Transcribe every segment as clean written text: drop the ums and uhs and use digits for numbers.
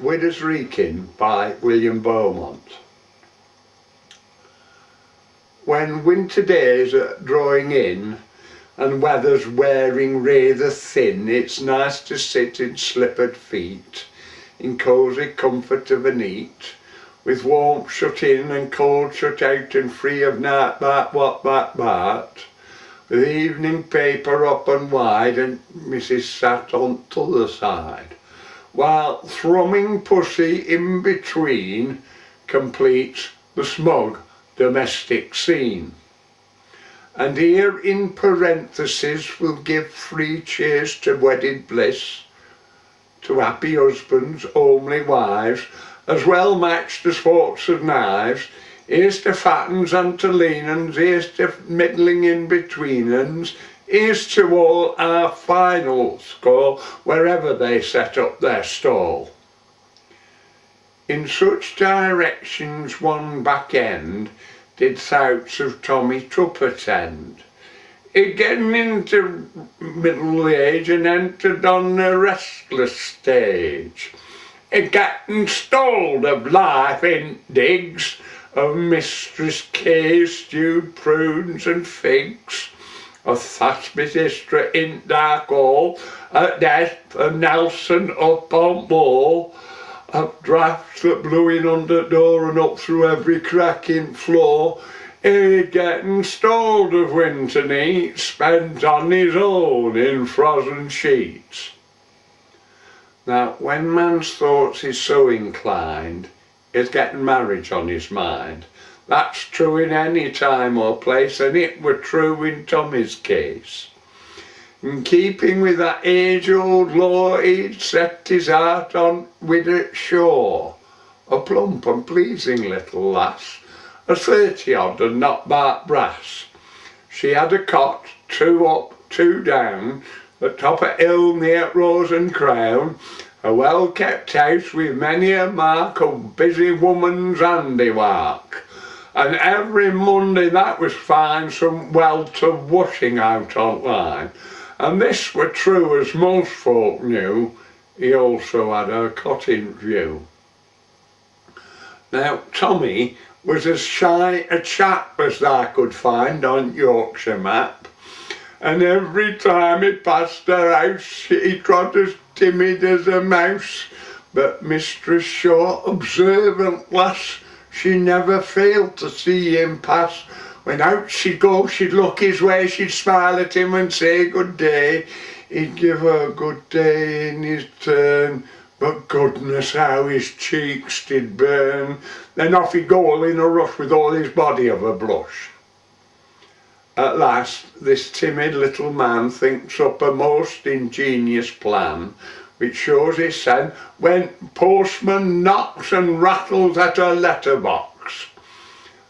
Widders Reekin by Beaumont. When winter days are drawing in and weather's wearing rather thin, it's nice to sit in slippered feet in cosy comfort of a neat, with warmth shut in and cold shut out and free of night bart what bart, with the evening paper up and wide and Mrs. sat on t'other side, while thrumming pussy in between completes the smug domestic scene. And here in parentheses we'll give free cheers to wedded bliss, to happy husbands, homely wives, as well matched as forks of knives. Here's to fattens and to lean'uns, here's to middling in between'uns, here's to all our final score, wherever they set up their stall. In such directions one back end did thoughts of Tommy Tupp attend. He'd getting into middle age and entered on a restless stage. He'd gotten stalled of life in digs of Mistress K's stewed prunes and figs, of Thatchby's history in dark hall, at death of Nelson up on wall, of drafts that blew in under door and up through every crack in floor. He'd getting stalled of winter neat, spent on his own in frozen sheets. Now, when man's thoughts is so inclined, he's getting marriage on his mind. That's true in any time or place, and it were true in Tommy's case. In keeping with that age-old law, he'd set his heart on Widders Shaw, a plump and pleasing little lass, a 30-odd and not bark brass. She had a cot, 2 up, 2 down, at top of hill near Rose and Crown, a well-kept house with many a mark of busy woman's handiwork. And every Monday that was fine, some welter washing out online. And this were true as most folk knew. He also had her cot in view. Now Tommy was as shy a chap as I could find on Yorkshire map, and every time he passed her house he trod as timid as a mouse. But Mistress Shaw, observant lass, she never failed to see him pass. When out she'd go, she'd look his way, she'd smile at him and say good day. He'd give her good day in his turn, but goodness how his cheeks did burn. Then off he'd go all in a rush with all his body of a blush. At last this timid little man thinks up a most ingenious plan, which shows his sense when postman knocks and rattles at a letterbox.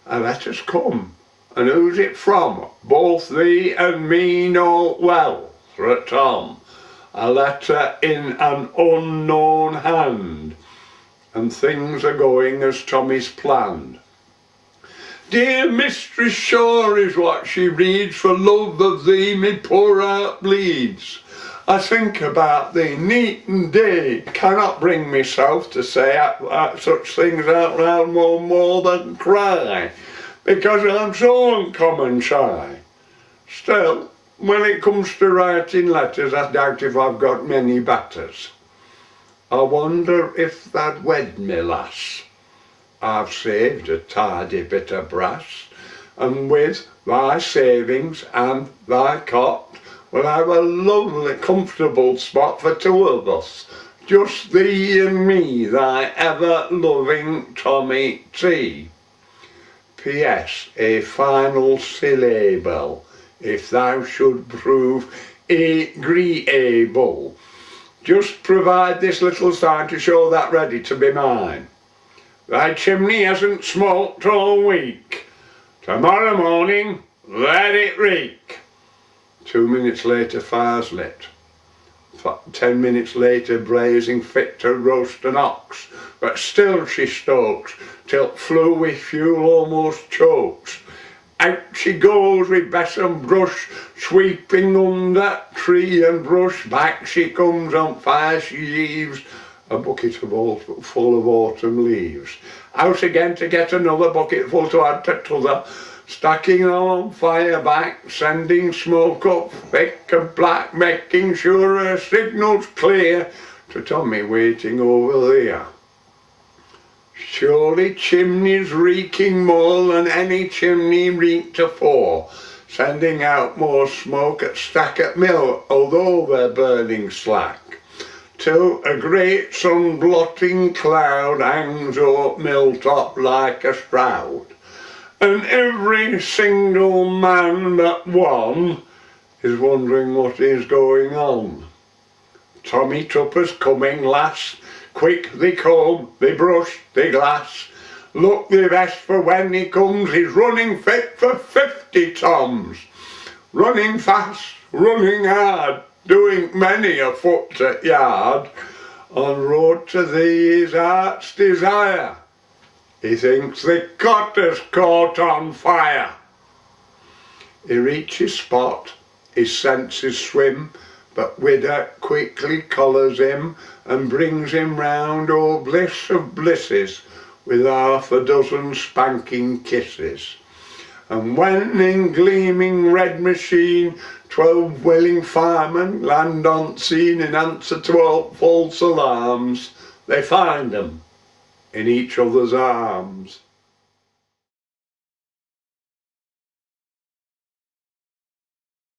A letter's come, and who's it from? Both thee and me know well, through Tom. A letter in an unknown hand, and things are going as Tommy's planned. Dear Mistress Shaw is what she reads, for love of thee me poor heart bleeds. I think about thee night and day, cannot bring myself to say such things out loud more than cry, because I'm so uncommon shy. Still, when it comes to writing letters, I doubt if I've got many batters. I wonder if tha'd wed me, lass. I've saved a tidy bit of brass, and with thy savings and thy cot, we'll have a lovely comfortable spot for 2 of us, just thee and me, thy ever-loving Tommy T. P.S. A final syllable, if thou should prove agreeable. Just provide this little sign to show that ready to be mine. Thy chimney hasn't smoked all week. Tomorrow morning, let it reek. 2 minutes later, fire's lit. 10 minutes later, blazing fit to roast an ox. But still she stokes, till flue with fuel almost chokes. Out she goes with besom brush, sweeping under tree and brush. Back she comes, on fire she heaves, a bucket full of autumn leaves. Out again to get another bucket full to add to t'other, stacking on fire back, sending smoke up thick and black, making sure her signal's clear to Tommy waiting over there. Surely chimneys reeking more than any chimney reeked afore, sending out more smoke at stack at mill, although they're burning slack, till a great sun-blotting cloud hangs o'er mill top like a shroud, and every single man but one is wondering what is going on. Tommy Tupper's coming, lass, quick they comb, they brush, they glass, look the best for when he comes, he's running fit for 50 toms, running fast, running hard, doing many a foot at yard, on road to thee his heart's desire. He thinks the cotter's caught on fire. He reaches spot, his senses swim, but Widder quickly collars him and brings him round, oh bliss of blisses, with half a dozen spanking kisses. And when in gleaming red machine 12 willing firemen land on scene in answer to all false alarms, they find them in each other's arms.